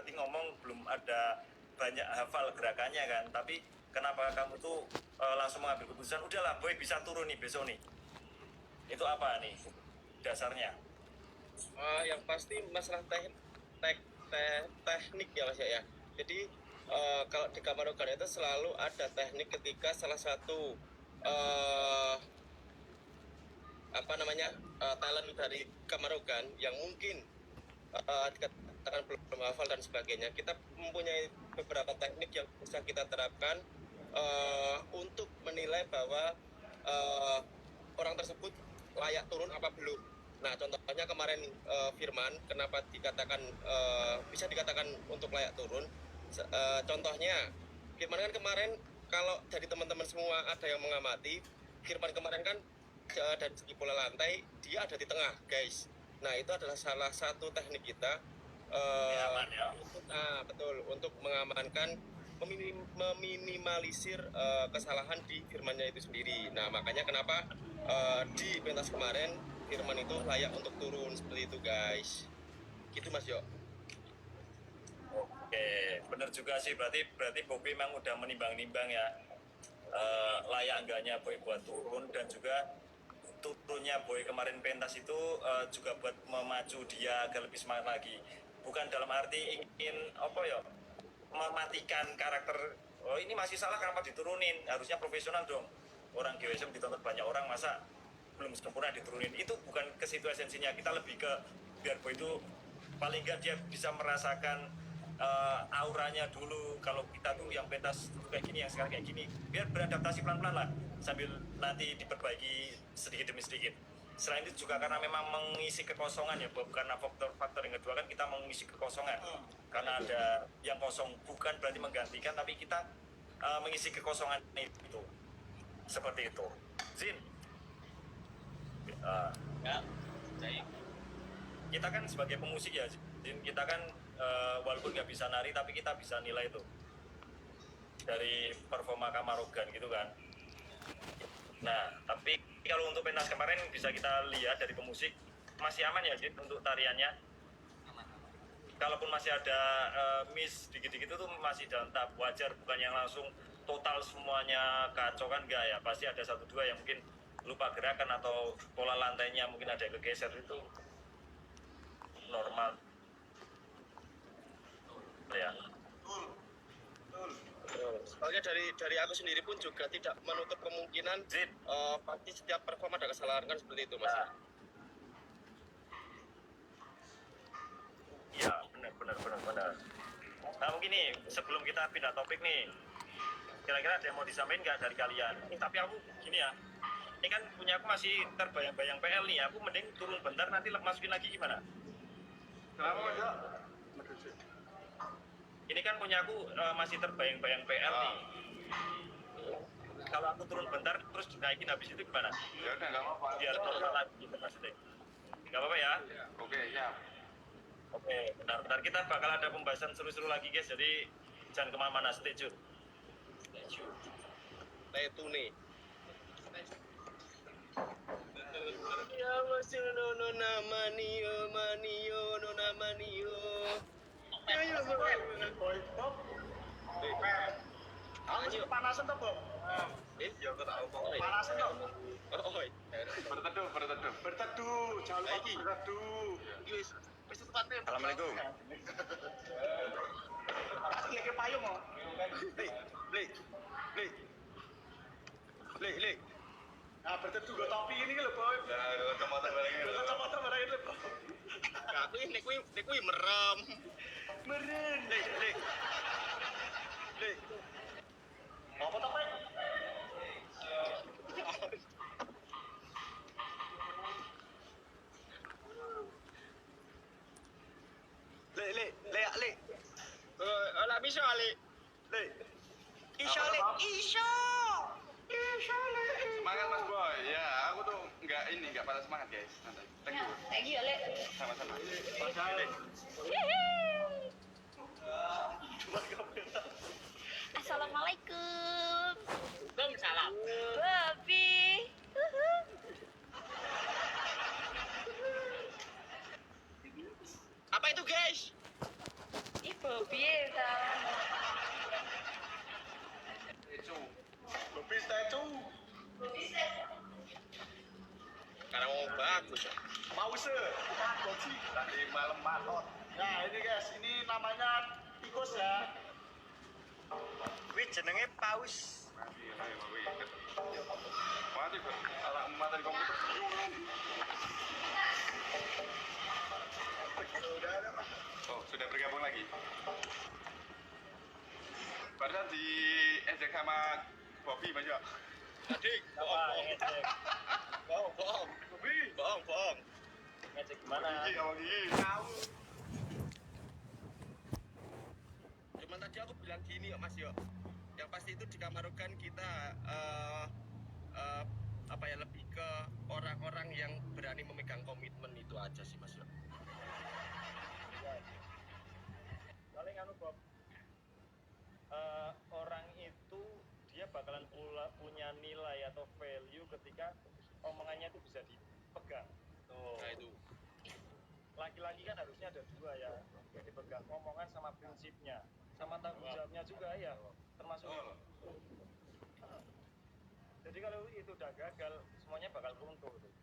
tadi ngomong belum ada banyak hafal gerakannya kan, tapi kenapa kamu tuh langsung mengambil keputusan udahlah boy bisa turun nih besok nih, itu apa nih dasarnya? Yang pasti masalah teknik ya Mas ya. Jadi kalau di Kamarogan itu selalu ada teknik ketika salah satu talent dari Kamarogan yang mungkin dikatakan belum hafal dan sebagainya, kita mempunyai beberapa teknik yang bisa kita terapkan untuk menilai bahwa orang tersebut layak turun apa belum. Nah, contohnya kemarin Firman, kenapa dikatakan bisa dikatakan untuk layak turun? Contohnya, Firman kan kemarin, kalau dari teman-teman semua ada yang mengamati, Firman kemarin kan dari segi bola lantai dia ada di tengah, guys. Nah, itu adalah salah satu teknik kita betul, untuk mengamankan, meminimalisir kesalahan di Firmannya itu sendiri. Nah, makanya kenapa di pentas kemarin Firman itu layak untuk turun seperti itu, guys. Gitu Mas Yo. Oke, bener juga sih, berarti Bobby memang udah menimbang-nimbang ya layak enggaknya boy buat turun, dan juga turunnya boy kemarin pentas itu juga buat memacu dia agar lebih semangat lagi, bukan dalam arti ingin apa ya mematikan karakter. Oh ini masih salah kenapa diturunin, harusnya profesional dong, orang GWSM ditonton banyak orang, masa belum sempurna diturunin. Itu bukan ke situ esensinya, kita lebih ke biar boy itu paling nggak dia bisa merasakan auranya dulu, kalau kita tuh yang pentas kayak gini, yang sekarang kayak gini, biar beradaptasi pelan-pelan lah sambil nanti diperbaiki sedikit demi sedikit. Selain itu juga karena memang mengisi kekosongan ya, karena faktor yang kedua kan kita mengisi kekosongan, karena ada yang kosong, bukan berarti menggantikan, tapi kita mengisi kekosongan itu, seperti itu. Zin, Ya, baik. kita kan sebagai pemusik ya Zin, kita kan walaupun nggak bisa nari tapi kita bisa nilai itu dari performa Kamarogan gitu kan. Nah, tapi kalau untuk pentas kemarin bisa kita lihat dari pemusik masih aman ya Jin untuk tariannya. Kalaupun masih ada miss dikit-dikit itu masih dalam tahap wajar, bukan yang langsung total semuanya kacau kan, enggak ya. Pasti ada satu dua yang mungkin lupa gerakan atau pola lantainya mungkin ada yang kegeser, itu normal. Ya. Soalnya dari aku sendiri pun juga tidak menutup kemungkinan pasti setiap perform ada kesalahan kan, seperti itu Mas. Iya, benar. Nah mungkin nih sebelum kita pindah topik nih, kira-kira ada yang mau disampaikan nggak dari kalian? Tapi aku gini ya, ini kan punya aku masih terbayang-bayang PL nih, aku mending turun bentar nanti masukin lagi gimana? Kenapa enggak? Ini kan punya aku masih terbayang-bayang PL nih. Kalau aku turun bentar terus dinaikin habis itu gimana? Ya udah nggak apa-apa. Biar normal lagi gitu maksudnya. Nggak apa-apa ya? Oke, siap. Oke, bentar kita bakal ada pembahasan seru-seru lagi guys, jadi jangan kemana-mana, stay tune. Tune. Ya masih no namanio no namanio. Ya Aku panasan tuh, Bob. ya kok tak omong. Panasan tuh. Oh, Berteduh. Jangan lupa berteduh. wis tepatnya. Assalamualaikum. Lagi payung mau. Le. Nah, berteduh gue topi ini lho, Boy. Ya, kacamata barang ini. Kacamata barang ini, Boy. Aku ini nek kuwi merem. Meren. Le. Apa toh, Pak? Le. Ala bisa le. Isya le. Semangat Mas Boy. Ya, aku tuh nggak patah semangat, guys. Santai. Thank you. Thank you, Le. Sama-sama. Assalamualaikum. Waalaikumsalam. Babi. Apa itu, guys? Ih, piye sama? Lebih statue. Karena mau bagus. Mau se, bukan kunci. Tadi malam matot. Nah ini guys, ini namanya tikus ya. Wih jenenge paus. Mati kok, alat mata di komputer. Oh, sudah bergabung lagi. Barusan di ejek sama Bobby, Mas Yo. Tadi Apa ngecek? bohong. Bohong. Ngecek gimana? Awal gigi. Cuman tadi aku bilang gini Mas Yo. Yang pasti itu di Kamarukan kita apa ya, lebih ke orang-orang yang berani memegang komitmen itu aja sih Mas Yo. Paling anu Bob, orang itu dia bakalan punya nilai atau value ketika omongannya itu bisa dipegang. Tuh. Nah itu. Laki-laki kan harusnya ada dua ya, yang dipegang omongan sama prinsipnya, sama tanggung jawabnya juga ya, termasuk. Jadi kalau itu udah gagal, semuanya bakal runtuh tuh.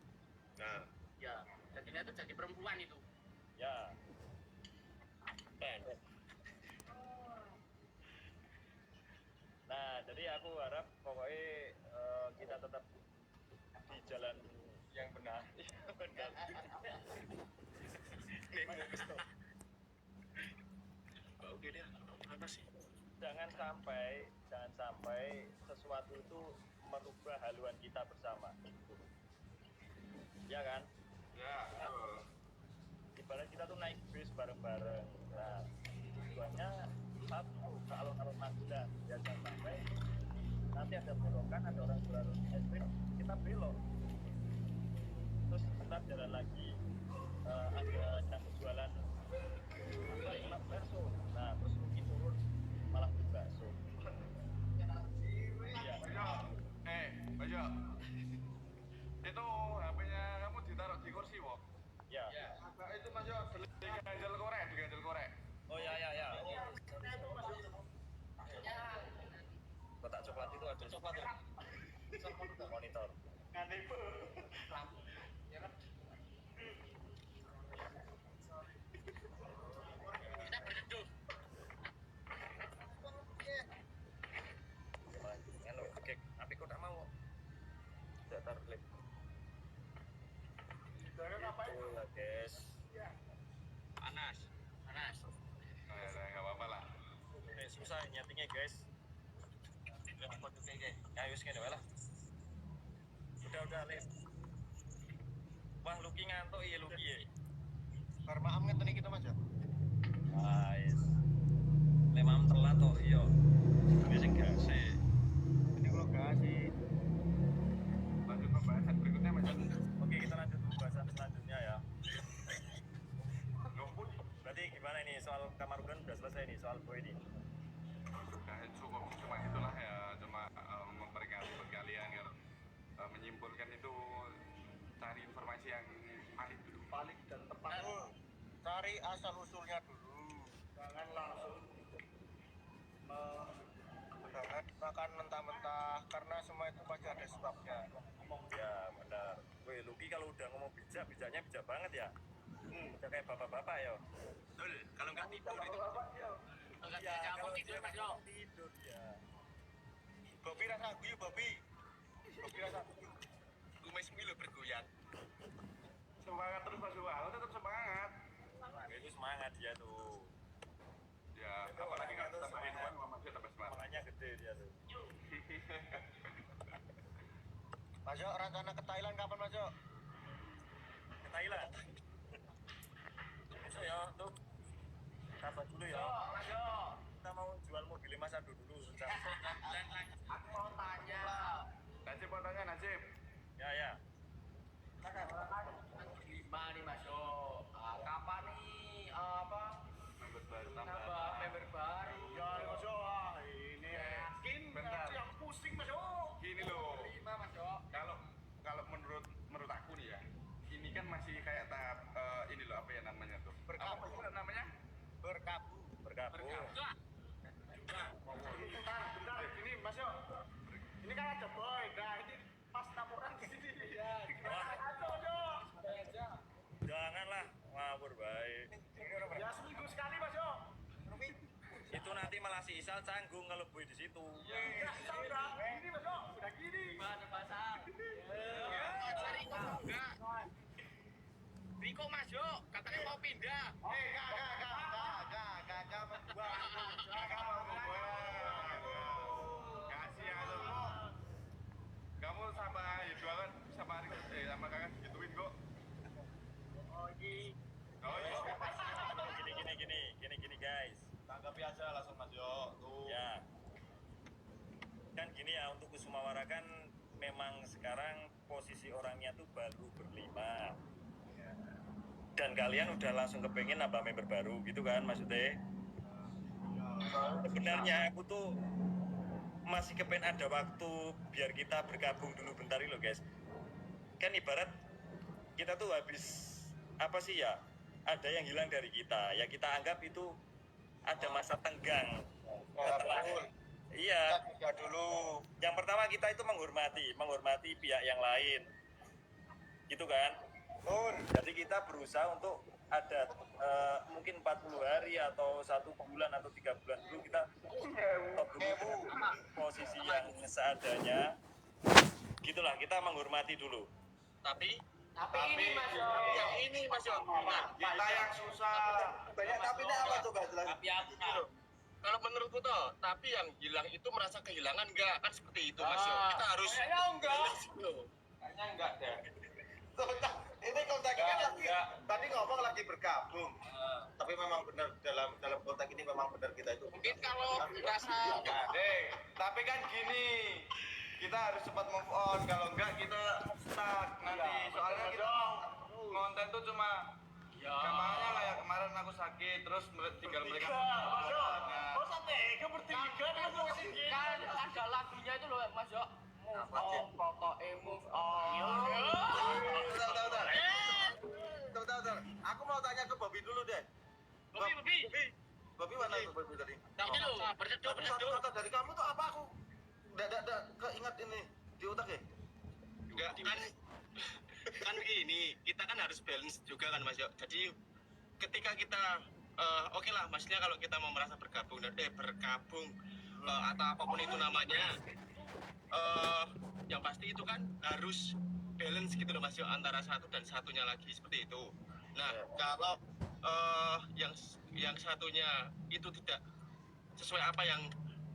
Nah, Ya, jadinya itu jadi perempuan itu. Ya. Nah, jadi aku harap pokoknya kita tetap di jalan yang benar. Benar. oke deh. Apa sih? Jangan sampai sesuatu itu merubah haluan kita bersama. Ya kan? Ya, betul. Ibarat kita tuh naik bis bareng-bareng. Nah, tujuannya satu ke alun-alun Magelang. Ya jangan sampai nanti ada belokan, ada orang jualan es krim, kita belok. Terus ntar jalan lagi, ada yang jualan bakso. Nah, terus Luki turun malah beli bakso. Iya. Mas Yo. Itu HP-nya kamu ditaruh di kursi, Wok. Ya. Nah, itu Mas Yo, beli ganjel korek. Oh ya. Kotak coklat itu ada coklat tuh. Monitor. Kita berteduh. Hello, oke, tapi kok tak mau? Datar klip. Itu ya guys. Panas. Panas. Nggak apa-apa lah. Susah nyetingnya guys. Ya wis ngene wae lah. Udah lip. Wah, Luki ngantuk iya Luki ya. Maaf ngeten iki to Mas Yo. Guys. Lemam telat to iya. Wis sing gase. Ini kalau kasih. Lanjut pembahasan berikutnya, Mas Yo. Oke, kita lanjut pembahasan selanjutnya ya. Loh, Bud. Berarti gimana ini soal Kamarugan udah selesai nih soal boy ini. Sudah cukup, cuma itulah ya, memperingati buat kalian kan. Menyimpulkan itu cari informasi yang paling dulu. Paling dan tepat. Cari asal usulnya dulu. Jangan langsung jangan makan mentah-mentah karena semua itu pasti ada sebabnya. Ya benar. Wih, Luki kalau udah ngomong bijaknya bijak banget ya. Udah kayak bapak-bapak ya. Betul. Kalau nggak tidur itu. Enggak bisa kamu tidur Mas Yo. Tidur ya. Bobi rasa guyu Bobi. Bobi rasa guyu. Kumis milo bergoyang. Semangat terus Mas Yo, tetap semangat. Itu semangat dia tuh. Ya, apalagi nggak tambah inuan, Mas Yo tambah semangat. Makanya gede dia tuh. Mas Yo, rencana ke Thailand kapan Mas Yo? Ke Thailand. Besok ya tuh. Kabar dulu ya. Kita mau jual mobil Mas Adu dulu. Aku mau tanya. Najib mau tanya, Najib. Ya. Gimana nih Mas Yo? Kapan nih apa? Member baru Nambah tambah. member baru. Ya, Mas Yo, ini Yakin? bentar. Yang pusing Mas Yo. Gini loh. 5 Mas Yo. Kalau menurut aku nih ya, ini kan masih kayak tahap ini loh, apa ya namanya tuh? Berkabung. Apa namanya? Berkabung. Bergabung. Bentar, ini Mas Yo. Ini kan ada boy. Nah, ini pas laporan di sini. Aduh, Yo. Janganlah ngawur baik. Ya seminggu sekali Mas Yo. Itu nanti malah si Isal canggung kalau boy di situ. Ya, sudah. Ini Mas Yo, sudah gini. Gimana pasang? Riko Mas Yo, katanya mau pindah. Kamu sama Yudua kan sama kakak gituin kok. Oh, ini. Oh iya. Gini guys. Tanggapi aja langsung Mas Yo. Tuh. Ya. Kan gini ya, untuk Kusumawara kan memang sekarang posisi orangnya tuh baru berlima. Dan kalian udah langsung kepengen nambah member baru gitu kan maksudnya? Sebenarnya aku tuh masih kepengen ada waktu biar kita bergabung dulu bentar ini loh guys. Kan ibarat kita tuh habis apa sih ya, ada yang hilang dari kita, ya kita anggap itu ada masa tenggang. Iya. dulu. Yang pertama kita itu menghormati pihak yang lain, gitu kan? Jadi kita berusaha untuk ada mungkin 40 hari atau 1 bulan atau 3 bulan dulu kita stop dulu posisi yang seadanya. Gitulah, kita menghormati dulu. Tapi ini Mas Yo. Yang ini Mas Yo. Kita yang susah. Banyak tapi apa tuh Mbak? Tapi apa? Kalau menurutku toh, tapi yang hilang itu merasa kehilangan enggak? Kan seperti itu Mas Yo. Kita harus Kayaknya enggak deh. Ini kontak kan tadi ngomong lagi bergabung. Tapi memang benar dalam kontak ini memang benar kita itu. mungkin kalau merasa Tapi kan gini, kita harus cepat move on. Kalau enggak kita stuck nanti. Soalnya kita konten tuh cuma gampangnya lah ya, kemarin aku sakit terus tinggal mereka. Oh, sampai ke bertiga kan kan ada lagunya itu loh Mas Yo. Move on, pokoknya move on. Bentar. Aku mau tanya ke Bobby dulu deh. Bobby mana tuh Bobby tadi? Tapi lo berseduh. Kata dari kamu tuh apa aku? Enggak keingat ini di otak ya? Enggak kan gini, kita kan harus balance juga kan Mas Yo. Jadi ketika kita oke lah maksudnya kalau kita mau merasa bergabung atau apapun itu namanya, yang pasti itu kan harus balance gitu loh Mas Yo, antara satu dan satunya lagi seperti itu. Nah kalau yang satunya itu tidak sesuai apa yang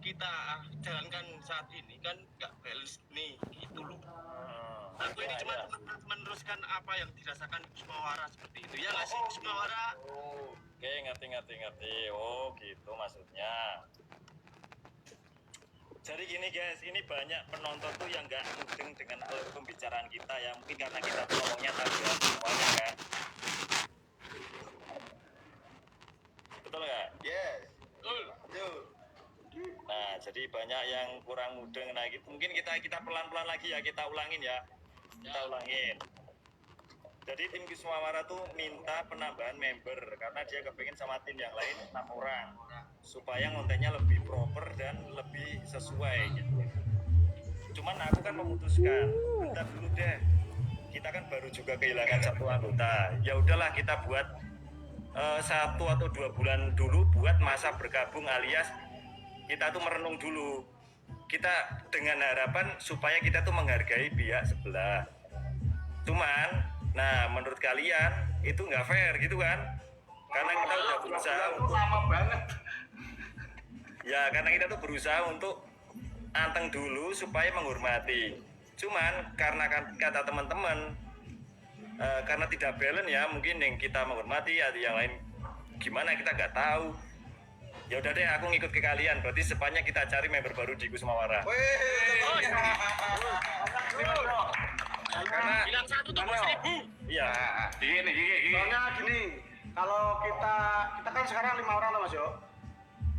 kita jalankan saat ini kan nggak balance nih gitu loh. Aku ini cuma meneruskan apa yang dirasakan Kusumawara seperti itu ya nggak sih Kusumawara? Oke, ngerti. Oh, gitu maksudnya. Jadi gini guys, ini banyak penonton tuh yang nggak mudeng dengan alur pembicaraan kita ya. Mungkin karena kita tuh ngomongnya tabiat semuanya kan. Betul nggak? Yes. Betul. Nah, jadi banyak yang kurang mudeng. Nah, gitu. Mungkin kita pelan-pelan lagi ya, kita ulangin ya. Kita ulangin. Jadi tim Kusumawara tuh minta penambahan member karena dia kepengen sama tim yang lain 6 orang supaya kontennya lebih proper dan lebih sesuai gitu. Cuman aku kan memutuskan, bentar dulu deh. Kita kan baru juga kehilangan 1 anggota. Ya udahlah kita buat 1 atau 2 bulan dulu buat masa bergabung alias kita tuh merenung dulu. Kita dengan harapan supaya kita tuh menghargai pihak sebelah. Cuman, nah menurut kalian itu nggak fair gitu kan? Karena kita udah berusaha untuk lama banget. ya karena kita tuh berusaha untuk anteng dulu supaya menghormati. Cuman karena kata teman-teman karena tidak balance ya, mungkin yang kita menghormati ada yang lain gimana kita nggak tahu. Ya udah deh, aku ngikut ke kalian. Berarti sepanjang kita cari member baru di Kusumawara. Karena bilang 1 tunggu 1000. iya. Gini. Soalnya gini, kalau kita kan sekarang 5 orang lah Mas Yo.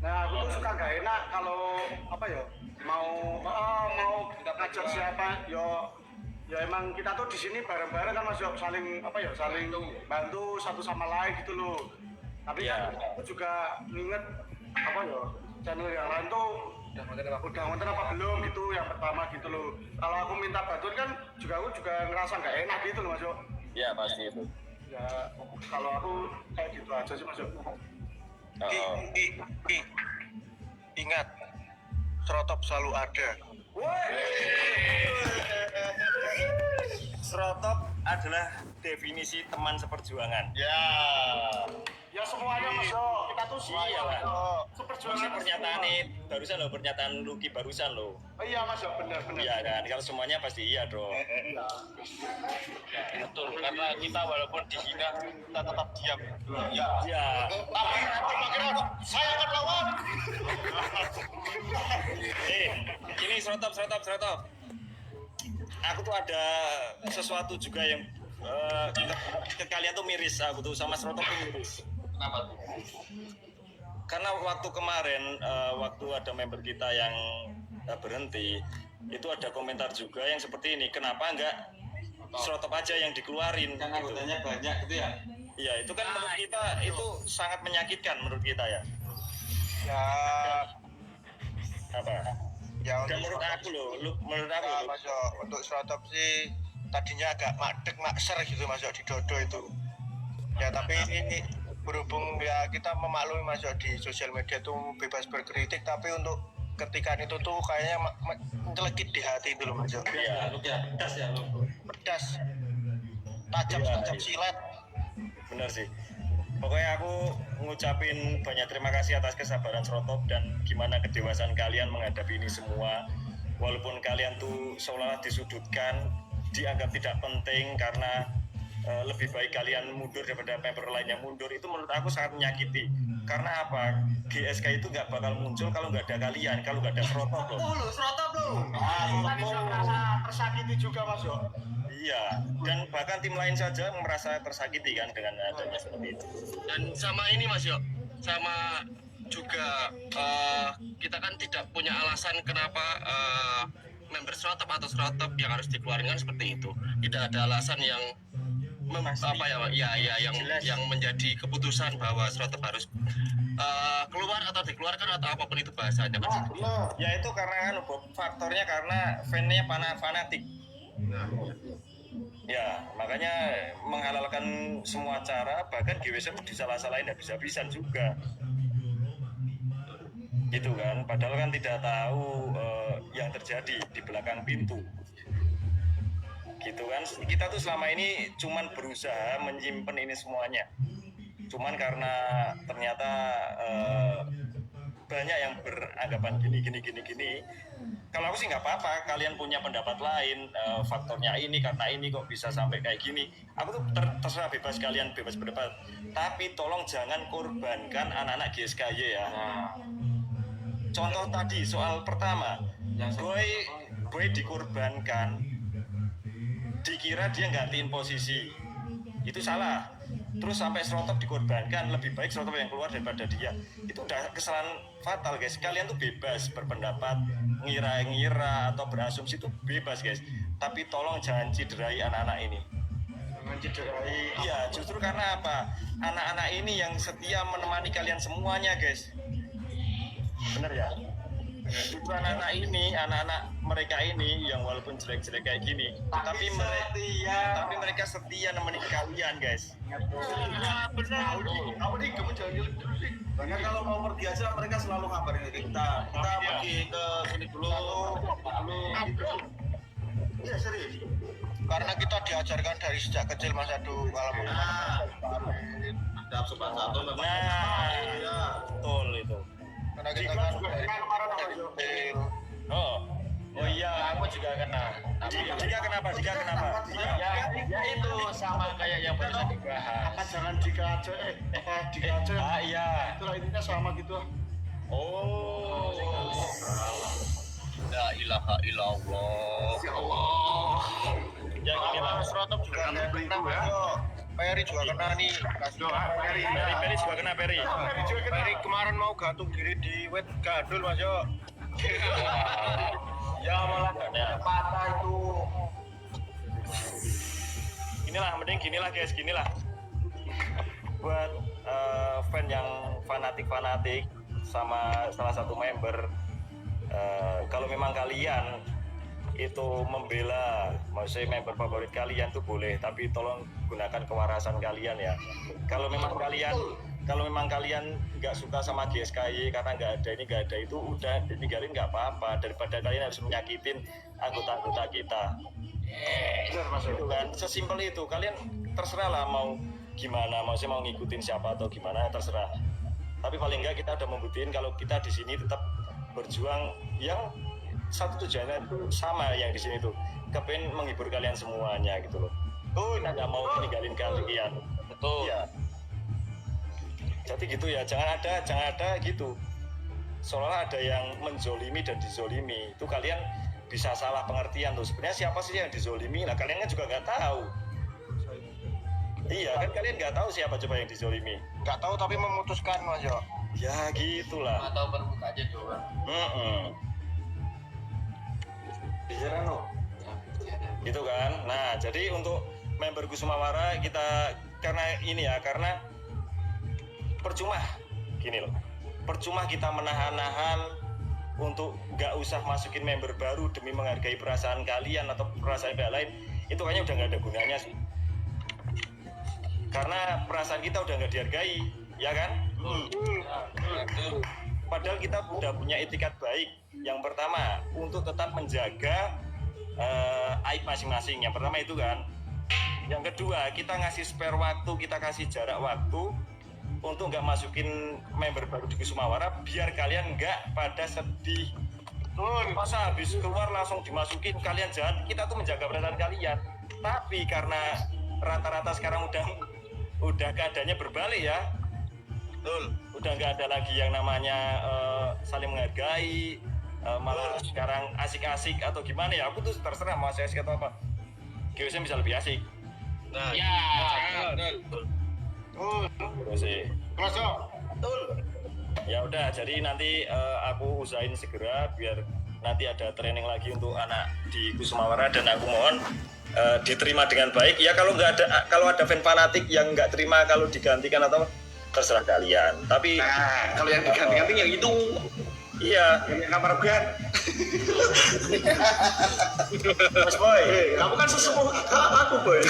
Nah, aku tuh suka gak enak kalau apa ya, mau ngajak siapa, ya emang kita tuh di sini bareng-bareng kan Mas Yo, saling bantu satu sama lain gitu loh. Tapi kan aku juga inget apa ya channel yang lain tuh udah ngonten apa belum gitu yang pertama gitu loh. Kalau aku minta bantuan kan aku juga ngerasa nggak enak gitu loh Mas Yo. Ya pasti itu. Ya kalau aku kayak gitu aja sih Mas Yo. Ingat, Serotop selalu ada. Serotop adalah definisi teman seperjuangan. Ya semuanya Mas Yo, kita tuh Iya lah. seperjuangan Pernyataan ini barusan loh, pernyataan Lucky barusan loh. Oh iya Mas Yo, benar. Iya kan, kalau semuanya pasti iya dong. Betul, karena kita walaupun dihina kita tetap diam. Ya. Iya. Tapi nanti makin saya akan lawan. Ini Serotop. Aku tuh ada sesuatu juga yang ke kalian tuh miris, aku tuh sama Serotop tuh miris. Kenapa tuh? Karena waktu kemarin, waktu ada member kita yang berhenti, itu ada komentar juga yang seperti ini, kenapa enggak Serotop aja yang dikeluarin? Kan anggotanya banyak gitu ya. Iya, itu kan menurut kita itu sangat menyakitkan menurut kita ya. Ya, Apa? ya Dan menurut aku loh, menurut aku Ya, loh, Mas Yo, untuk Serotop sih tadinya agak makser gitu Mas Yo di Dodo itu. Ya tapi ini berhubung ya kita memaklumi Mas Yo di sosial media tuh bebas berkritik, tapi untuk ketikan itu tuh kayaknya mencelekit di hati itu loh Mas Yo. iya, Pedas ya lo. Pedas. Tajam Iya. silet. benar sih. Pokoknya aku ngucapin banyak terima kasih atas kesabaran Serotop dan gimana kedewasaan kalian menghadapi ini semua. Walaupun kalian tuh seolah disudutkan, dianggap tidak penting karena lebih baik kalian mundur daripada member lainnya mundur, itu menurut aku sangat menyakiti. Karena apa? GSK itu nggak bakal muncul kalau nggak ada kalian, kalau nggak ada Serotop loh. Serotop loh. Kita bisa merasa tersakiti juga Mas Yo. Iya, dan bahkan tim lain saja merasa tersakiti kan dengan adanya seperti itu. Dan sama ini Mas Yo, sama juga kita kan tidak punya alasan kenapa member Serotop atau Serotop yang harus dikeluarkan kan seperti itu. Tidak ada alasan yang yang menjadi keputusan bahwa Serotop harus keluar atau dikeluarkan atau apapun itu bahasanya kan. Ya itu karena kan faktornya karena fan-nya fanatik. Ya, makanya menghalalkan semua cara, bahkan GWSM disalah-salahin habis-habisan juga. Gitu kan, padahal kan tidak tahu yang terjadi di belakang pintu. Gitu kan, kita tuh selama ini cuman berusaha menyimpan ini semuanya. Cuman karena ternyata banyak yang beranggapan gini. Kalau aku sih nggak apa-apa, kalian punya pendapat lain, faktornya ini karena ini kok bisa sampai kayak gini. Aku tuh terserah bebas, kalian bebas berdebat. Tapi tolong jangan korbankan anak-anak GSKY ya. Contoh tadi soal pertama, boy dikorbankan, dikira dia gantiin posisi, itu salah. Terus sampai Serotop dikorbankan, lebih baik Serotop yang keluar daripada dia. Itu udah kesalahan fatal guys. Kalian tuh bebas berpendapat, ngira-ngira atau berasumsi itu bebas guys. Tapi tolong jangan cederai anak-anak ini. Jangan cederai. Iya, justru karena apa? Anak-anak ini yang setia menemani kalian semuanya guys. Bener ya? Justru anak-anak mereka ini yang walaupun jelek-jelek kayak gini, tapi mereka setia nemenin kalian guys. Ya benar. Kamu nih kamu jangan jelek dulu sih. Bahkan kalau mau pergi aja mereka selalu ngabarin kita. Kita pergi ke sini dulu. Iya serius. Karena kita diajarkan dari sejak kecil Mas Adu kalau mau ada sopan satu memang. Nah, betul itu. Karena kita kan dari kecil. Oh iya, aku juga kena. Jika kenapa? Ya itu sama kayak yang barusan dibahas. Apa jangan dikaca Iya. Itulah intinya sama gitu. Oh. La ilaha illallah. Ya Allah. Ya gini lah. Serotop juga kena Mas Yo. Peri juga kena nih. Peri juga kena Peri. Peri kemarin mau gantung diri di wet gadul Mas Yo. Ya malah ya. Patah itu. Mending ginilah guys, ginilah. Buat fan yang fanatik, sama salah satu member, kalau memang kalian itu membela, maksudnya member favorit kalian tuh boleh, tapi tolong gunakan kewarasan kalian ya. Kalau memang kalian nggak suka sama GSKY karena nggak ada itu, udah ditinggalin nggak apa-apa, daripada kalian harus menyakitin anggota-anggota kita. Itu kan sesimpel itu. Kalian terserah lah mau gimana, maksudnya mau ngikutin siapa atau gimana, terserah. Tapi paling nggak kita udah membuktiin kalau kita di sini tetap berjuang yang satu tujuannya itu sama yang di sini tuh, kepengen menghibur kalian semuanya gitu loh. Kita nggak mau ninggalin kalian. Betul. Iya. Jadi gitu ya, jangan ada gitu. Seolah ada yang menzolimi dan dizolimi. Itu kalian bisa salah pengertian tuh. Sebenarnya siapa sih yang dizolimi? Nah kalian kan juga nggak tahu. Iya kan, kalian nggak tahu siapa coba yang dizolimi. Nggak tahu tapi memutuskan Mas Yo. Ya gitulah. Atau permukaannya doang. Gitu kan. Nah jadi untuk member Kusumawara kita karena percuma gini loh, percuma kita menahan-nahan untuk nggak usah masukin member baru demi menghargai perasaan kalian atau perasaan pihak lain. Itu kayaknya udah nggak ada gunanya sih, karena perasaan kita udah nggak dihargai, ya kan? Padahal kita udah punya etikat baik. Yang pertama untuk tetap menjaga aib masing-masing. Yang pertama itu kan. Yang kedua, kita ngasih spare waktu, kita kasih jarak waktu untuk nggak masukin member baru di Kusumawara, biar kalian nggak pada sedih. Masa habis keluar langsung dimasukin, kalian jahat. Kita tuh menjaga perasaan kalian. Tapi karena rata-rata sekarang udah keadaannya berbalik ya. Betul. Udah nggak ada lagi yang namanya saling menghargai, malah sekarang asik-asik atau gimana ya. Aku tuh terserah mau asik atau apa. GWC bisa lebih asik. Nah, Ya. betul. Terus sih. Terus Yo. Ya udah, jadi nanti aku usahain segera biar nanti ada training lagi untuk anak di Kusumawara, dan aku mohon diterima dengan baik. Ya kalau ada fan fanatik yang nggak terima kalau digantikan atau terserah kalian. Tapi Kalau yang diganti-ganti yang itu. iya, Ini kamar Brian. Mas Boy, kamu kan sesepuh aku Boy.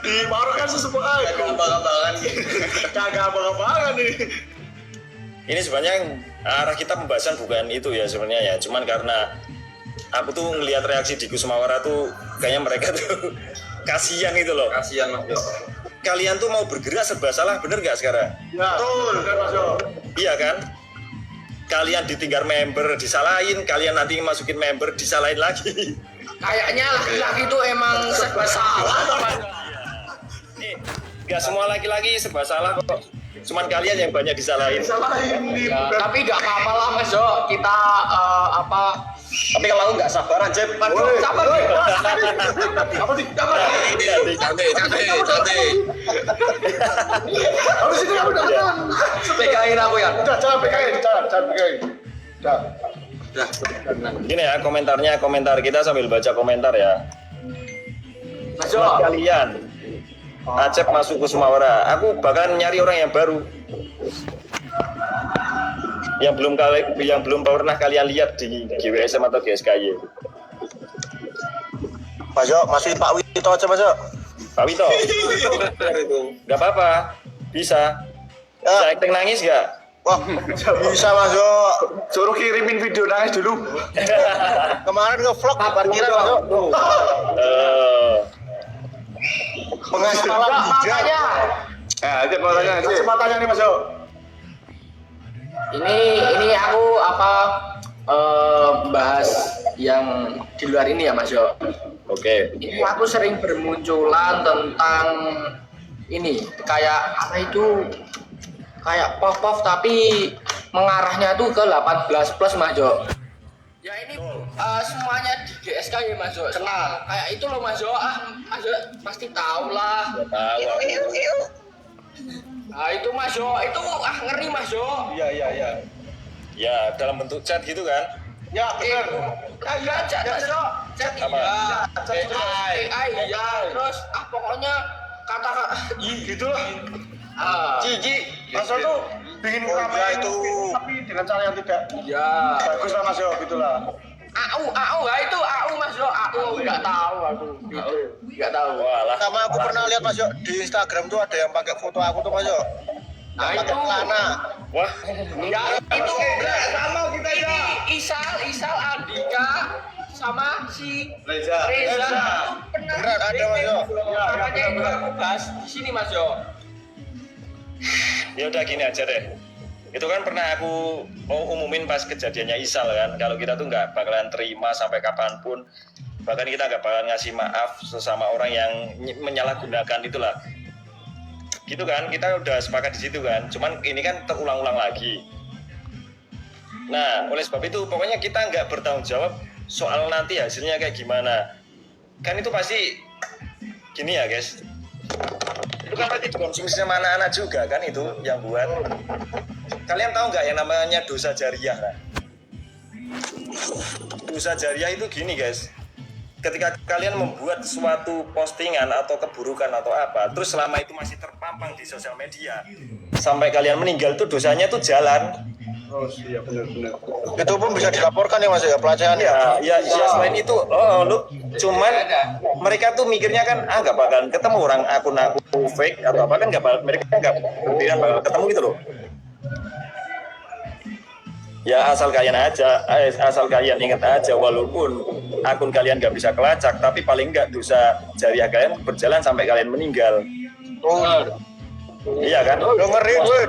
Di Mauro kan sesepuh aku. Kagak abang-abangan nih. ini sebenarnya arah kita pembahasan bukan itu ya sebenarnya ya. Cuman karena aku tuh ngelihat reaksi di Kusumawara tuh kayaknya mereka tuh kasihan gitu loh. Kasihan Mas Yo. Kalian tuh mau bergerak serba salah, bener nggak sekarang? Ya, betul kan Mas Yo. Iya kan? Kalian ditinggal member, disalahin, kalian nanti masukin member, disalahin lagi. Kayaknya laki-laki itu emang serba salah. Nggak semua laki-laki serba salah kok. Cuman kalian yang banyak disalahin. Salahin di Ya, tapi nggak apa-apa lah Mas Yo. Kita tapi kalau nggak sabaran Jeb. Woi, Sabar woi. Jeb. Apa sih? Sabar. Cantik. Habis ini aku udah menang. Pegain aku ya. Udah, jangan pegain, jangan pegain. Udah. Gini ya, komentar kita sambil baca komentar ya. Mas Yo. Buat kalian, Acep masuk Kusumawara, aku bahkan nyari orang yang baru, yang belum pernah kalian lihat di GWSM atau GSKY. Mas Yo, masih Pak Wito aja Mas Yo. Pak Wito, nggak apa-apa, bisa. Bisa acting nangis nggak? Wah, bisa Mas Yo. Suruh kirimin video nangis dulu. Kemarin nge-vlog di parkiran Mas Yo. Penghasilan Makanya aja kesempatannya nih Mas Yo. ini aku bahas yang di luar ini ya Mas Yo. Oke. Ini aku sering bermunculan tentang ini kayak kayak pop tapi mengarahnya tuh ke 18 plus Mas Jo. Ya ini semuanya di GSK ya Mas Jo. Kenal kayak itu loh Mas Jo. Mas Jo pasti tahu lah. Tahu. Nah itu Mas Jo, itu ngeri Mas Jo. Iya. Ya, dalam bentuk chat gitu kan? Ya, benar. Iya chat Mas Jo. Chat Apa? iya. AI iya. Terus pokoknya kata-kata Gitu lah. ah. Mas Yo tuh bikin kamera itu tapi dengan cara yang tidak Ya. bagus lah Mas Yo, gitulah. AU itu AU Mas Yo, AU nggak tahu aku. Nggak tahu. Walah. Sama aku pernah lihat Mas Yo di Instagram tuh ada yang pakai foto aku tuh Mas Yo. Nah Pakai itu. celana. Wah, Ya itu Sama kita ini Isal Andika sama si Reza. Reza itu pernah Beneran ada, Mas Yo. makanya itu aku bahas di sini Mas Yo. ya udah gini aja deh. Itu kan pernah aku mau umumin pas kejadiannya Isal kan, kalau kita tuh nggak bakalan terima sampai kapanpun, bahkan kita nggak bakalan ngasih maaf sesama orang yang menyalahgunakan itulah. Gitu kan, kita udah sepakat di situ kan. Cuman ini kan terulang-ulang lagi. Nah, oleh sebab itu pokoknya kita nggak bertanggung jawab soal nanti hasilnya kayak gimana. Kan itu pasti gini ya guys. Itu kan pasti dikonsumsi sama anak-anak juga kan itu yang buat. Kalian tahu nggak yang namanya dosa jariah? Nah? Dosa jariah itu gini guys. Ketika kalian membuat suatu postingan atau keburukan atau apa, terus selama itu masih terpampang di sosial media, sampai kalian meninggal tuh dosanya tuh jalan. Oh iya benar. Itu pun bisa dilaporkan ya Mas ya pelecehan ya. Ya selain itu, lu cuman mereka tuh mikirnya kan nggak bakalan ketemu orang akun fake atau apa kan mereka nggak bakal ketemu gitu loh. Ya asal kalian ingat aja, walaupun akun kalian nggak bisa kelacak, tapi paling nggak dosa jariah kalian berjalan sampai kalian meninggal. Iya kan? Dengerin, woi.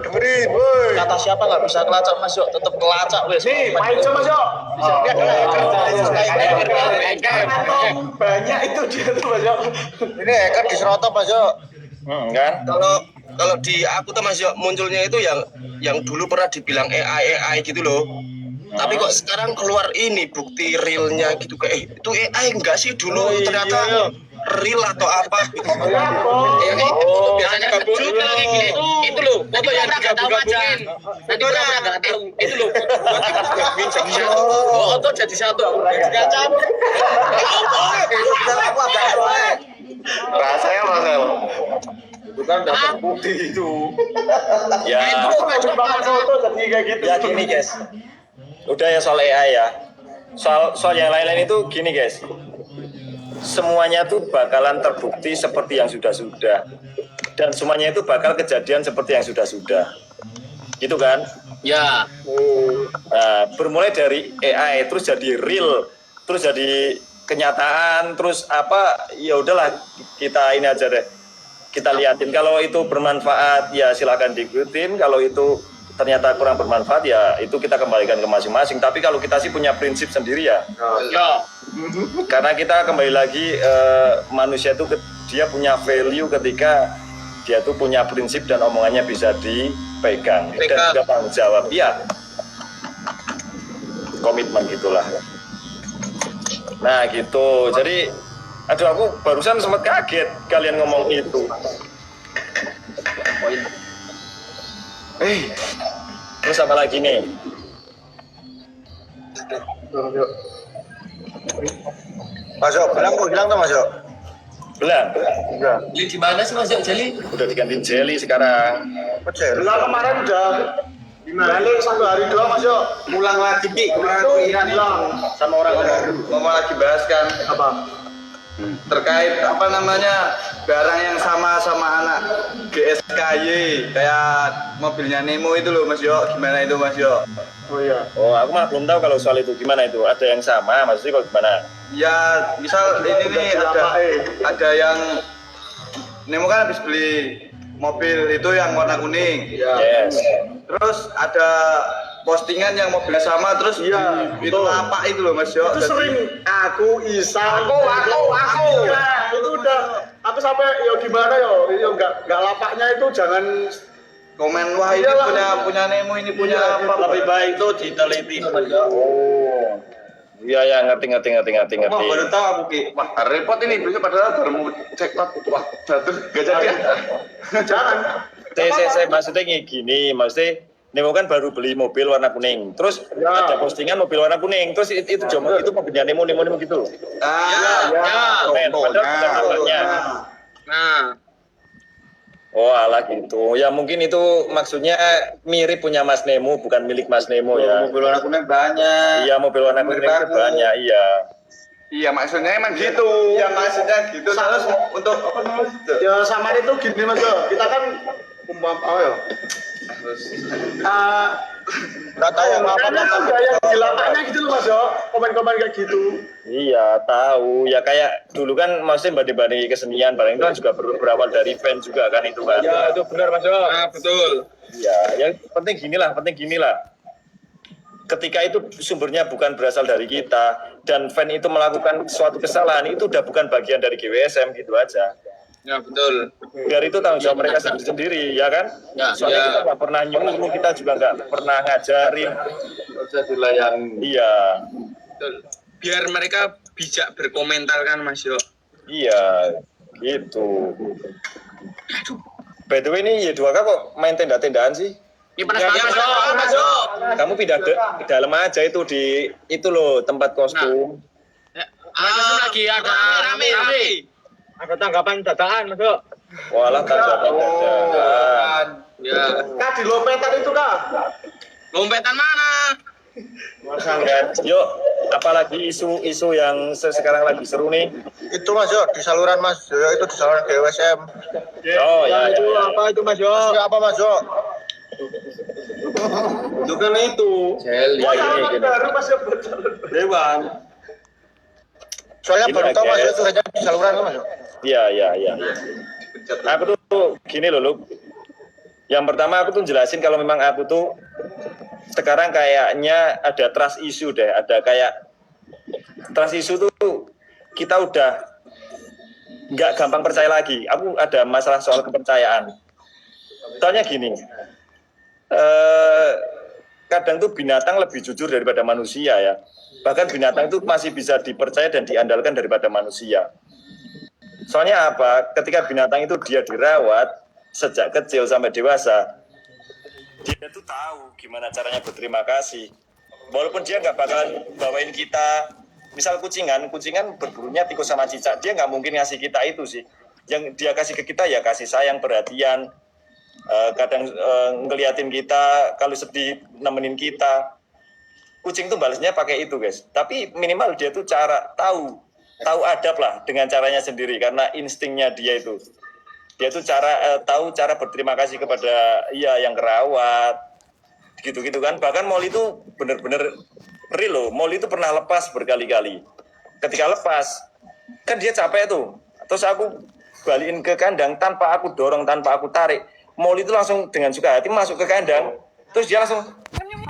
Kata siapa nggak bisa kelacak Mas Yo, tetap kelacak wes. Nih, main coba Mas Yo. Banyak itu dia tuh Mas Yo. Ini hacker diserotop Mas Yo. Kan? Kalau di aku tuh Mas Yo munculnya itu yang dulu pernah dibilang AI gitu loh. Tapi kok sekarang keluar ini bukti realnya gitu kayak itu AI enggak sih dulu ternyata real atau apa gitu. Biasanya juga lagi gini. Itu loh, foto yang digabung-gabungin. Nanti kita enggak tahu. Itu loh. Gabungin jadi satu. Foto jadi satu. Kacau. Aku agak soalnya. Rasanya Marcel. Itu kan udah terbukti itu. Ya. Foto jadi kayak gitu. Ya gini guys, udah ya soal AI ya, soal yang lain-lain itu gini guys, semuanya tuh bakalan terbukti seperti yang sudah-sudah, dan semuanya itu bakal kejadian seperti yang sudah-sudah, gitu kan? Ya. Nah, bermulai dari AI terus jadi real, terus jadi kenyataan, terus apa? Ya udahlah kita ini aja deh, kita liatin. Kalau itu bermanfaat ya silakan diikutin, kalau itu ternyata kurang bermanfaat ya itu kita kembalikan ke masing-masing. Tapi kalau kita sih punya prinsip sendiri ya. Karena kita kembali lagi manusia itu dia punya value ketika dia tuh punya prinsip dan omongannya bisa dipegang dan juga tanggung jawab ya. Komitmen gitulah. Nah gitu. Jadi aduh aku barusan sempat kaget kalian ngomong itu. Terus apa lagi nih? Mas Yo, bilang tuh Mas Yo. Belang. Beli di mana sih Mas Yo Jeli? Udah digantiin jelly sekarang. Pecel. Lah kemarin udah balik 1 hari doang Mas Yo. Pulang lagi kemarin Itu Iran hilang Sama orang mau lagi bahas kan apa? terkait apa namanya barang yang sama anak GSKY kayak mobilnya Nemo itu loh Mas Yo, gimana itu Mas Yo? Oh iya. Oh aku malah belum tahu kalau soal itu gimana itu. Ada yang sama maksudnya kalau gimana? Ya misal ini nih ada yang Nemo kan habis beli mobil itu yang warna kuning. Yes. Terus ada postingan yang mobilnya sama terus Iya, itu betul. apa itu loh Mas Yo? Itu sering aku Isa aku nah, itu udah aku sampai ya gimana ya nggak lapaknya itu jangan Komen wah ini Iyalah. punya Nemo ini punya Iya, apa? lebih baik itu diteliti Mas Yo. Oh. Iya ya ngerti. Wah baru tahu aku Ki. Wah repot ini beliau padahal baru mau cek wah jatuh gak jadi ya. jangan Saya maksudnya gini, maksudnya Nemo kan baru beli mobil warna kuning. Terus Ya. ada postingan mobil warna kuning. Terus itu mobilnya Nemo gitu. Ah, Keren, padahal bukan mobilnya. Nah, Oh alah gitu. Ya mungkin itu maksudnya mirip punya Mas Nemo, bukan milik Mas Nemo ya. Mobil warna kuning banyak. Iya mobil warna kuning itu banyak, iya. Iya maksudnya emang gitu. Iya maksudnya gitu. Terus untuk apa namanya? Ya sama itu gini Mas Yo. Kita kan apa ya? Nggak tahu Karena ada yang di lapangan gitu loh Mas Yo. Komen-komen kayak gitu. Iya tahu. Ya kayak dulu kan maksudnya banding-banding kesenian, paling itu kan juga berawal dari fans juga kan itu kan. Ya itu benar Mas Yo. Ah, betul. Iya, yang penting gini lah. Ketika itu sumbernya bukan berasal dari kita dan fan itu melakukan suatu kesalahan, itu udah bukan bagian dari GWSM gitu aja. Ya, betul. Dari itu tanggung jawab mereka sendiri, ya kan? Ya, Soalnya ya. kita nggak pernah nyuruh, kita juga nggak pernah ngajarin. Bisa dilayani. Iya, Betul. Biar mereka bijak berkomentar kan Mas Yo. iya, gitu. By the way ini Y2K kok main tenda-tendaan sih? Ini panas banget Mas Yo. Kamu pindah ke dalam aja itu di itu loh tempat kostum. Lagi ada rame. Ada tanggapan dadakan Mas Yo. Walah tanggapan dadakan. Ya. Kak di lopetan itu Kak. Lompetan mana? Yuk, apalagi isu-isu yang sekarang lagi seru nih. Itu Mas Yo di saluran Mas Yo itu di saluran GWSM. Oh ya, Itu ya. apa itu Mas Yo? Maksudnya apa Mas Yo? Itu kan itu. Jelly. Ya, gini. Baru Mas Yo. Dewan. Soalnya Ini baru tahu guys. Mas Yo itu hanya di saluran kan Mas Yo. Iya. Aku tuh gini loh, Luk. Yang pertama aku tuh jelasin kalau memang aku tuh sekarang kayaknya ada trust issue deh, ada kayak trust issue tuh kita udah nggak gampang percaya lagi. Aku ada masalah soal kepercayaan. Soalnya gini, kadang tuh binatang lebih jujur daripada manusia ya. Bahkan binatang itu masih bisa dipercaya dan diandalkan daripada manusia. Soalnya apa? Ketika binatang itu dia dirawat sejak kecil sampai dewasa, dia tuh tahu gimana caranya berterima kasih. Walaupun dia nggak bakalan bawain kita, misal kucingan berburunya tikus sama cicak, dia nggak mungkin ngasih kita itu sih. Yang dia kasih ke kita ya kasih sayang, perhatian, kadang ngeliatin kita, kalau sedih nemenin kita. Kucing tuh balasnya pakai itu guys. Tapi minimal dia tuh tahu adab lah dengan caranya sendiri karena instingnya dia itu. Dia tuh tahu cara berterima kasih kepada yang kerawat. Gitu-gitu kan. Bahkan Molly itu bener-bener real loh. Molly itu pernah lepas berkali-kali. Ketika lepas, kan dia capek tuh. Terus aku balikin ke kandang tanpa aku dorong, tanpa aku tarik. Molly itu langsung dengan suka hati masuk ke kandang. Terus dia langsung nyem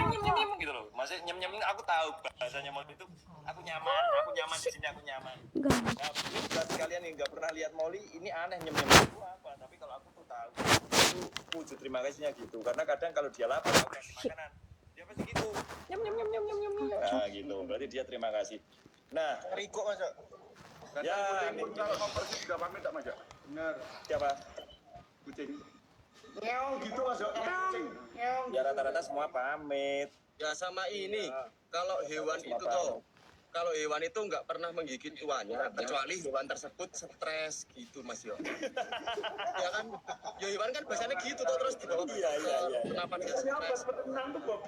gitu loh. Maksudnya nyem aku tahu bahasanya Molly itu aku nyaman di sini, aku nyaman. Nah, buat kalian yang nggak pernah lihat Molly, ini aneh nyem itu apa? Tapi kalau aku tuh tahu itu wujud terima kasihnya gitu. Karena kadang kalau dia lapar aku kasih makanan, dia pasti gitu nyem. Nah gitu, berarti dia terima kasih. Nah, Riko Mas Yo. ya ini Kalau kompresi juga pamit tak Mas Yo? Benar. siapa? Kucing. Ngeong gitu Mas Yo. Kucing. Ngeong. Ya rata-rata semua pamit. Ya sama ini, kalau hewan itu toh, kalau hewan itu nggak pernah menggigit tuannya, kecuali hewan tersebut stres gitu Mas Yo. Ya kan, ya hewan kan biasanya gitu toh, terus dibawa ke dokter. Kenapa dia stres?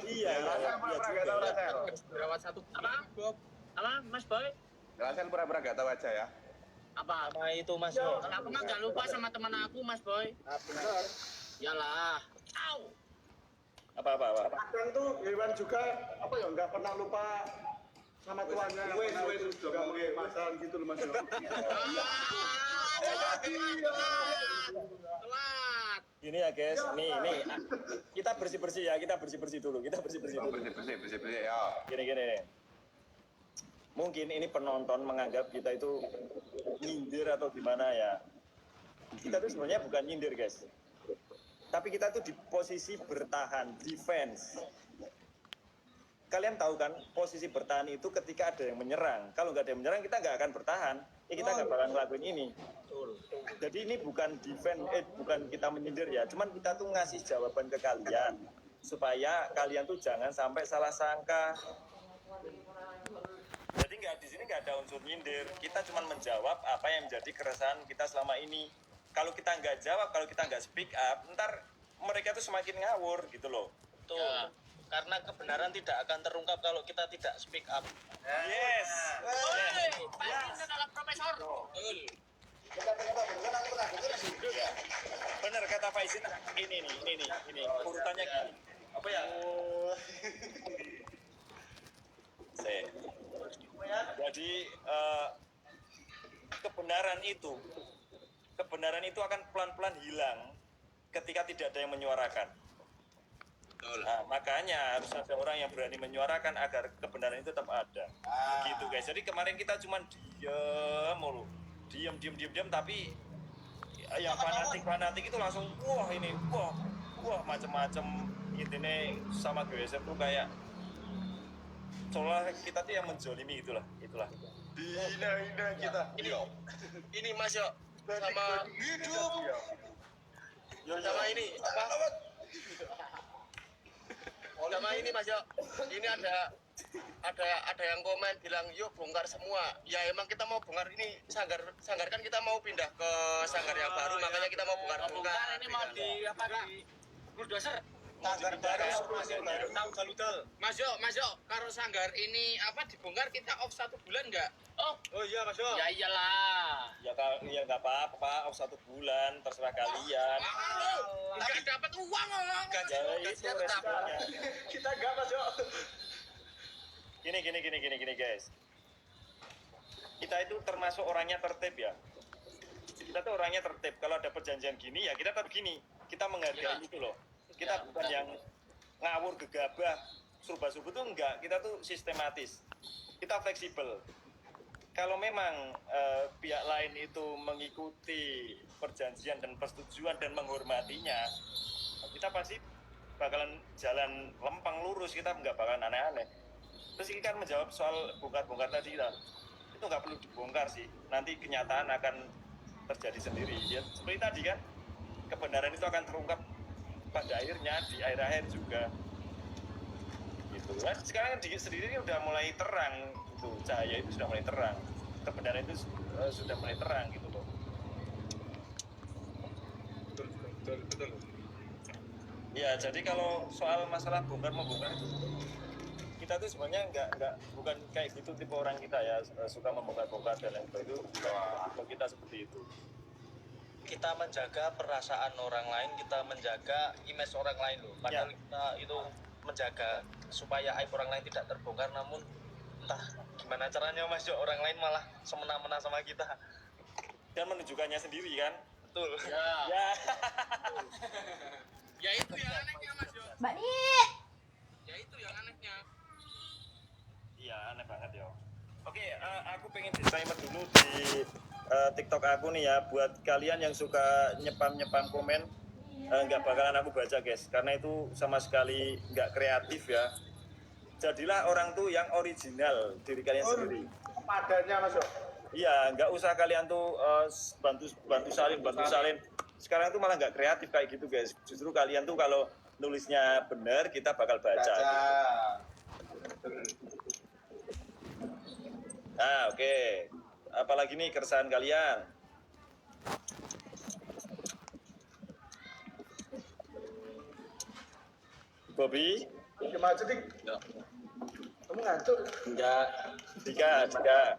Iya Berawat satu apa? Bob? Apa Mas Boy? Jelasan pura-pura gak tahu aja ya. Apa itu Mas Yo? Aku mah nggak lupa sama teman aku Mas Boy. Benar. Yalah. Au. apa Kadang tuh hewan juga apa ya nggak pernah lupa sama tuannya. Wes juga pakai masalah gitu loh Mas Yo. Telat. ini ya guys, nih kita bersih ya, kita bersih dulu Bersih ya. gini nih. Mungkin ini penonton menganggap kita itu nyindir atau gimana ya. Kita tuh sebenarnya bukan nyindir guys, tapi kita tuh di posisi bertahan, defense. Kalian tahu kan posisi bertahan itu ketika ada yang menyerang. Kalau nggak ada yang menyerang kita nggak akan bertahan. Kita nggak bakal ngelakuin ini. Jadi ini bukan defense, bukan kita menyindir ya. Cuman kita tuh ngasih jawaban ke kalian supaya kalian tuh jangan sampai salah sangka. Jadi di sini nggak ada unsur nyindir. Kita cuma menjawab apa yang menjadi keresahan kita selama ini. kalau kita nggak jawab, kalau kita nggak speak up, ntar mereka tuh semakin ngawur gitu loh. Tuh. Karena kebenaran tidak akan terungkap kalau kita tidak speak up. Yes. Bener kata Faizin, ini urutannya gini. Apa ya? Jadi kebenaran itu akan pelan-pelan hilang ketika tidak ada yang menyuarakan. Nah, makanya harus ada orang yang berani menyuarakan agar kebenaran itu tetap ada. Gitu guys. Jadi kemarin kita cuma diam mulu. Diam tapi yang fanatik itu langsung wah macam-macam intinya sama GSM tuh kayak soalnya kita tuh yang menzolimi itulah. Hina kita. Ini Mas Yo sama hidup. Sama ini apa? Sama ini Mas Yo. Ini ada yang komen bilang yuk bongkar semua. Ya emang kita mau bongkar ini sanggar kan kita mau pindah ke sanggar yang baru, makanya kita mau bongkar. Ini mau di apa di bulldozer? Sanggar baru Mas Yo, karo sanggar ini apa dibongkar kita off 1 bulan nggak? Oh iya Mas Yo. Ya iyalah. Ya nggak apa-apa, 1 bulan terserah kalian. Nggak dapat uang Gajinya tetap. Kita enggak Mas Yo. Gini guys. Kita itu termasuk orangnya tertib ya. Kita tuh orangnya tertib. Kalau ada perjanjian gini ya kita tetap gini. Kita menghargai itu loh. Kita bukan yang ngawur gegabah serba-serba tuh enggak. Kita tuh sistematis. Kita fleksibel. Kalau memang pihak lain itu mengikuti perjanjian dan persetujuan dan menghormatinya, kita pasti bakalan jalan lempeng lurus. Kita nggak bakalan aneh-aneh. Terus ini kan menjawab soal bongkar-bongkar tadi lah. Itu nggak perlu dibongkar sih. Nanti kenyataan akan terjadi sendiri. Ya, seperti tadi kan, kebenaran itu akan terungkap pada akhirnya di akhir-akhir juga. Gitu. Nah, sekarang sendiri udah mulai terang, itu cahaya itu sudah mulai terang. Kebenaran itu sudah mulai terang gitu loh. Betul. Ya, jadi kalau soal masalah bongkar-membongkar itu kita tuh sebenarnya bukan kayak gitu tipe orang kita ya, suka membongkar-bongkar dan lain sebagainya. Itu bukan kita seperti itu. Kita menjaga perasaan orang lain, kita menjaga image orang lain loh. Padahal kita itu menjaga supaya aib orang lain tidak terbongkar, namun entah gimana caranya Mas Jo, orang lain malah semena-mena sama kita. Dan menunjukkannya sendiri kan? Betul. Ya. Ya itu yang anehnya Mas Jo. Mbak Nik. Ya itu yang anehnya. Iya, aneh banget ya. Oke, aku pengen disclaimer dulu di TikTok aku nih ya, buat kalian yang suka nyepam komen, nggak bakalan aku baca guys, karena itu sama sekali nggak kreatif ya. Jadilah orang tuh yang original diri kalian sendiri. Padanya Mas Yo. Iya, nggak usah kalian tuh bantu salin. Sekarang tuh malah nggak kreatif kayak gitu guys. Justru kalian tuh kalau nulisnya benar, kita bakal baca. Nah, oke. Apalagi nih keresahan kalian? Bobby? Gimana sih? Kamu ngantuk? Enggak. Dika. Gak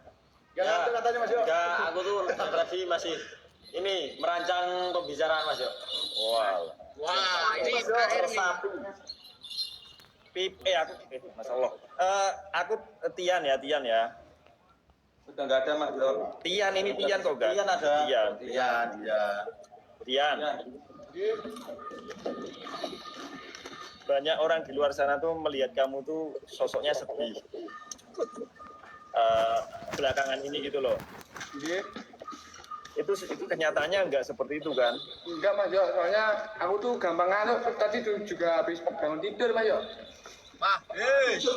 ngantuk katanya Mas Yo. Enggak, aku tuh tadi masih ini merancang pembicaraan Mas Yo. Wow. Wah, ini Mas Yo, terakhir nih. sapi. Masya Allah. Aku Tian ya. Udah nggak ada Mas Yo. Tian kok enggak? Tian ada. Tian. Banyak orang di luar sana tuh melihat kamu tuh sosoknya sedih. Belakangan ini gitu loh. Iya. Itu kenyataannya enggak seperti itu kan? Enggak Mas Yo, soalnya aku tuh gampang ngantuk. Tadi tuh juga habis bangun tidur Mas Yo. Wah,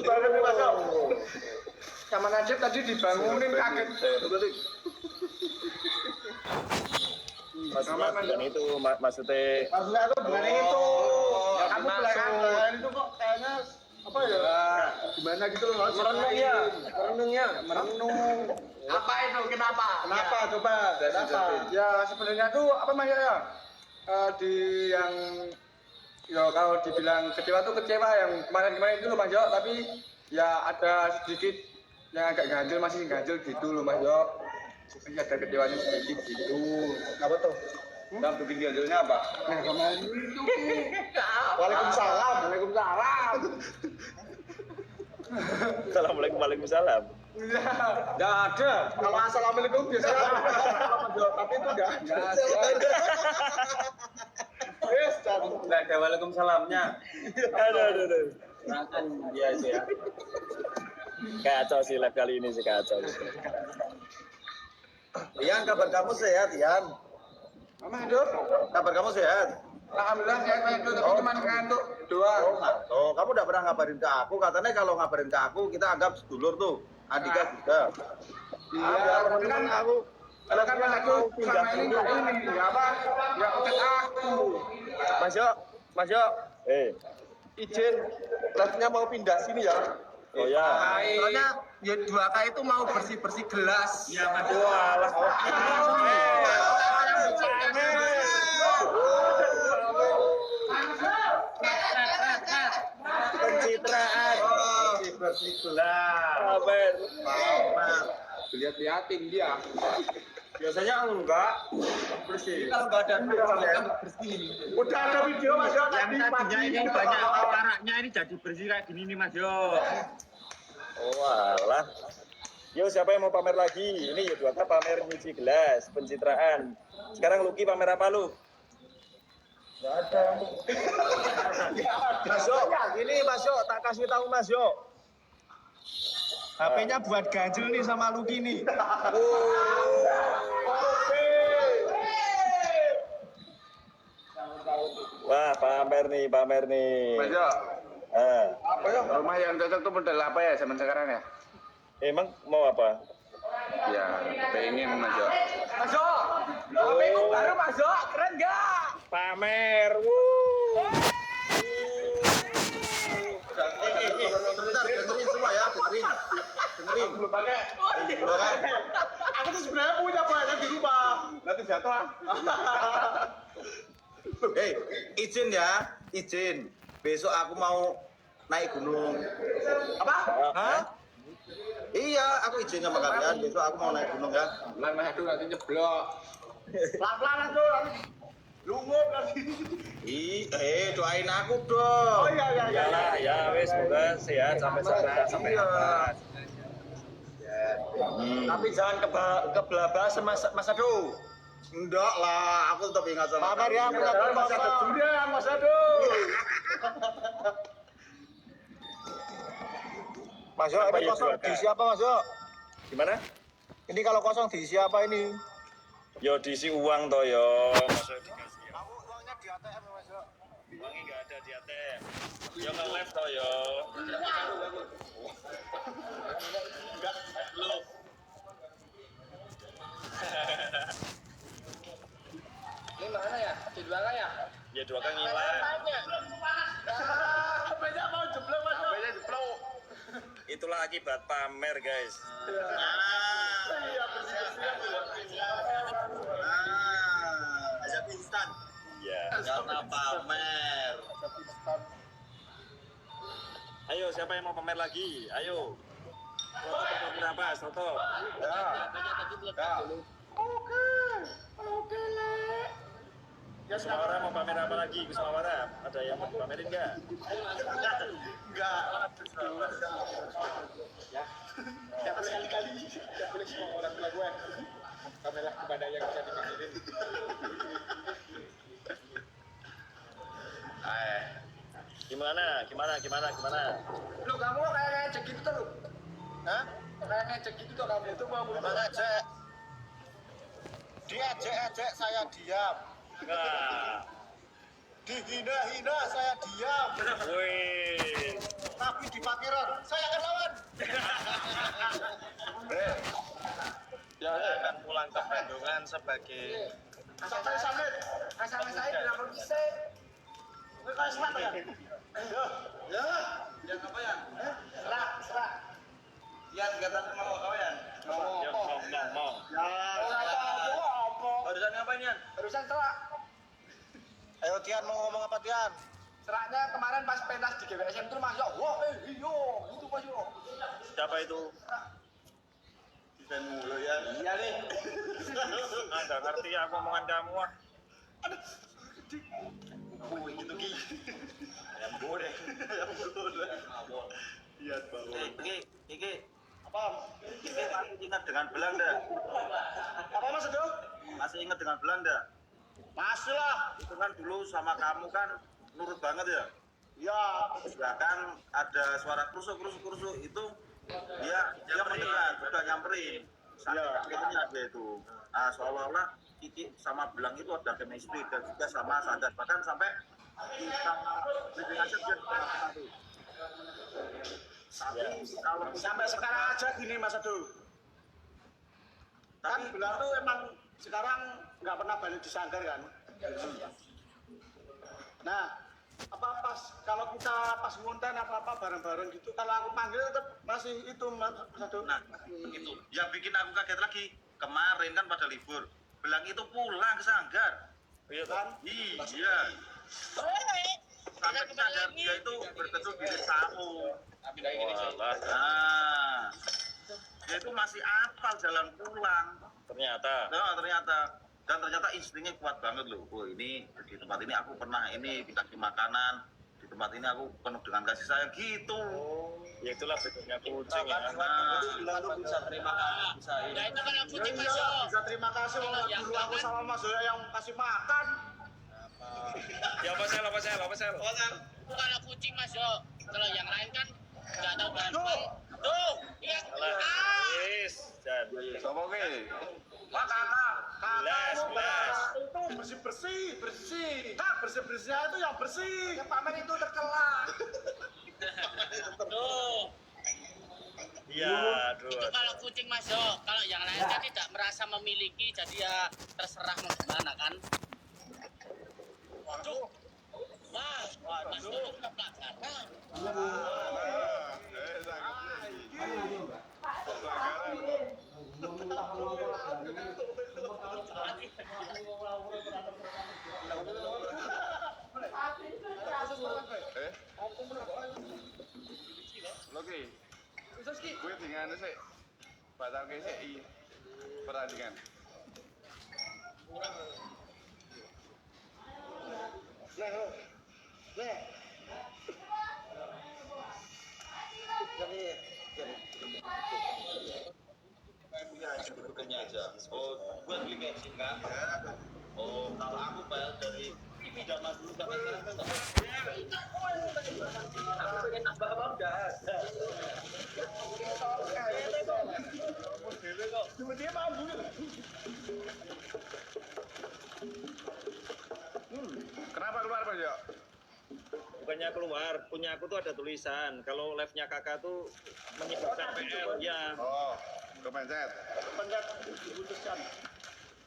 Bangun nih Mas Yo. Sama Najib tadi dibangunin kaget. Maksudnya itu maksudnya Maksudnya aku bukan itu. Kamu belakangan itu kok kayaknya apa ya? gimana gitu loh. Merenung ya. Merenung. Apa itu? Kenapa? Kenapa coba? Kenapa? Ya sebenarnya tuh apa namanya ya? Di yang ya kalau dibilang kecewa tuh kecewa yang kemarin-kemarin itu loh Mas Jo, tapi ya ada sedikit yang agak ganjil, masih ganjil gitu loh Mas Jo. Jadi ada kecewanya sedikit gitu. Apa tuh? Yang bikin ganjilnya apa? Nah kemarin itu. Waalaikumsalam. Waalaikumsalam. Assalamualaikum, waalaikumsalam. Enggak ada. Kalau assalamualaikum biasanya tapi itu enggak ada. Yes, Nggak ada waalaikumsalamnya. Aduh. Makan dia itu ya. Kacau sih live kali ini sih, kacau. Ian, kabar kamu sehat, Ian? Mama hidup. Kabar kamu sehat? Alhamdulillah sehat Mas Jo, tapi cuma ngantuk doang. Oh, kamu udah pernah ngabarin ke aku. Katanya kalau ngabarin ke aku, kita anggap sedulur tuh. Andika juga. Iya, tapi kan aku kalau kan Mas Jo selama ini apa? Enggak utet aku. Mas Yo, Izin, live-nya mau pindah sini ya. Oh ya. Soalnya ya 2K itu mau bersih-bersih gelas. Iya, Mas. Walah. Pencitraan. Bersih gelas. Kabar. Lihat-liatin dia. Biasanya enggak bersih. Kalau nggak ada kita bersih ini. Udah ada video Mas Jo tadi Yang tadinya pagi. ini banyak karaknya ini jadi bersih kayak gini nih Mas Yo. Oh alah. Yo, siapa yang mau pamer lagi? Ini ya 2K pamer nyuci gelas, pencitraan. Sekarang Lucky pamer apa lu? Mas Yo, ini Mas Yo, tak kasih tahu Mas Yo. HP-nya buat ganjil nih sama Lucky nih. Wah, pamer nih. Mas Jo, Ah, apa ya? Rumah yang cocok tuh model apa ya zaman sekarang ya? emang mau apa? Ya, pengen Mas Jo. Mas Jo, HP-ku baru Mas Jo, keren nggak? Pamer. Bentar, dengerin semua ya, dengerin. Belum pakai. Aku tuh sebenarnya punya banyak di rumah. Nanti jatuh ah. Hei, izin ya, izin. Besok aku mau naik gunung. Apa? Hah? Iya, aku izin sama kalian. Besok aku mau naik gunung ya. Pelan-pelan tuh nanti nyeblok. Pelan-pelan tuh nanti lungup nanti. Doain aku dong. Oh iya. Yalah, ya wes semoga sehat sampai sana, sampai Iya. atas. Tapi jangan kebelabasan Mas Ado. Enggak lah, aku tetap ingat sama Pamer ya, kamu. punya Mas Ado sudah, Mas Ado. Mas Yo, Apa ini ya, kosong 2K? diisi apa Mas Yo? Gimana? Ini kalau kosong diisi apa ini? Yo diisi uang toh yo. Masa dikasih. Kamu uangnya di ATM ya Mas Yo? Uangnya nggak ada di ATM. Yo nge-live toh yo. Ini mana ya? Di 2K ya? Ya 2K ngilang. HP-nya mau jeblok Mas Jo. HP-nya jeblok. Itulah akibat pamer guys. Iya, Aja instan. Ya. Karena pamer. Ayo siapa yang mau pamer lagi? Ayo. Soto pamer apa? Soto. Ya. Kusmawara mau pamer apa lagi? Kusmawara ada yang mau dipamerin nggak? Enggak. Sekali-kali. Tidak boleh semua orang tua gue. Kamerlah kepada yang bisa dipikirin. Gimana? Lu kamu kok kayak ngecek gitu tuh lu? Hah? Kayak ngecek gitu tuh kamu itu mau Emang ngejek. Diajak-ajak saya diam. Nah, Dihina-hina saya diam. wih. Tapi di parkiran saya akan lawan. Ya, akan pulang ke Bandungan sebagai sampai asal saya bilang bisa. Lu kayak selat ya? Ya. Ya apa ya? Selat. barusan serak. Ayo Tian, mau ngomong apa Tian? Seraknya kemarin pas pentas di GWSM itu Mas Yo. Wah, iyo, itu Mas Yo. Siapa itu? Dan mulu ya. Iya nih. Nggak ngerti aku omongan kamu ah. Gitu Ki. Yang boleh. Iya, Bang. Iki, Apa? Iki masih ingat dengan Belanda? Apa Mas itu? Masih ingat dengan Belanda? Masih lah. Itu kan dulu sama kamu kan nurut banget ya? Ya, Bahkan ada suara krusuk itu dia mendengar, udah nyamperin. Sakitnya dia itu. Nah, seolah-olah Kiki sama Belang itu ada chemistry dan juga sama Sadar. Bahkan sampai kita bikin aja dia satu. Tapi kalau sampai sekarang aja gini Mas Adu. Kan Belang tuh emang sekarang nggak pernah balik di Sanggar kan? Nah, apa pas kalau kita pas ngonten apa bareng-bareng gitu, kalau aku panggil tetap masih itu Mas Adu. nah, itu yang bikin aku kaget lagi. Kemarin kan pada libur, Belang itu pulang ke Sanggar. Iya kan? Iya. Sampai ke Sanggar dia itu berteduh di Saung. Nah, dia itu masih hafal jalan pulang. Ternyata. Nah, ternyata instingnya kuat banget loh. Oh, ini di tempat ini aku pernah ini dikasih makanan. Di tempat ini aku penuh dengan kasih sayang gitu. Ya itulah bentuknya kucing ya. Bilang tuh bisa terima kasih, bisa ini. Nah itu kalau kucing Iya, Mas Yo. bisa terima kasih kalau dulu aku sama Mas Yo yang kasih makan. Ya apa sel? Kalau kucing Mas Yo. Kalau yang lain kan nggak tahu berantem. Tuh, iya. Wis, Jan. Sopo ki? Pak kakak Belas. itu bersih. Nah, bersihnya itu yang bersih. Yang pamer itu tercela. Tuh, Iya, aduh. itu kalau kucing Mas Yo. Kalau yang lain kan tidak merasa memiliki, jadi ya terserah mau gimana kan. Waduh. Mas Yo tetap pelanggaran. Oke. Gue dengan sih. Batal ke sih pertandingan. Sebetulnya aja. Oh, gue beli bensin kan? Oh, kalau aku bayar dari ini zaman dulu sampai sekarang kan nggak. Aku pengen nambah apa udah ada. Dia mampu. Kenapa keluar Mas Yo? Bukannya keluar, punya aku tuh ada tulisan. Kalau live-nya kakak tuh menyebabkan PL, ya. Oh, kepencet. Pencet diputuskan.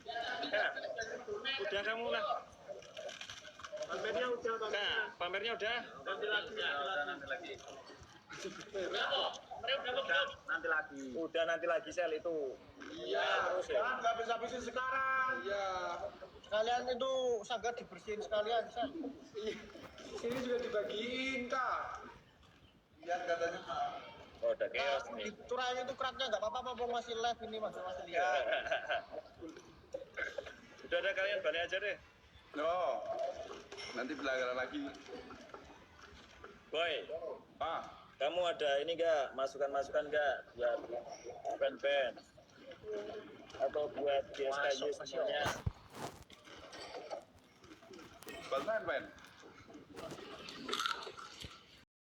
Ya, udah kamu lah. Pamernya udah, pamernya udah. Nanti lagi. Udah nanti lagi sel itu. Iya, terus ya. Nggak bisa habisin sekarang. Iya. Sekalian itu Sanggar dibersihin sekalian, San. Ini juga dibagiin, Kak. Lihat katanya, Pak. Oh, udah chaos nih. Curahin itu keratnya nggak apa-apa, masih live ini masih lihat. Udah ada kalian balik aja deh. No. Nanti pelanggaran lagi. Boy, kamu ada ini nggak masukan-masukan nggak buat band-band atau buat GSKY semuanya? Balman, Ben.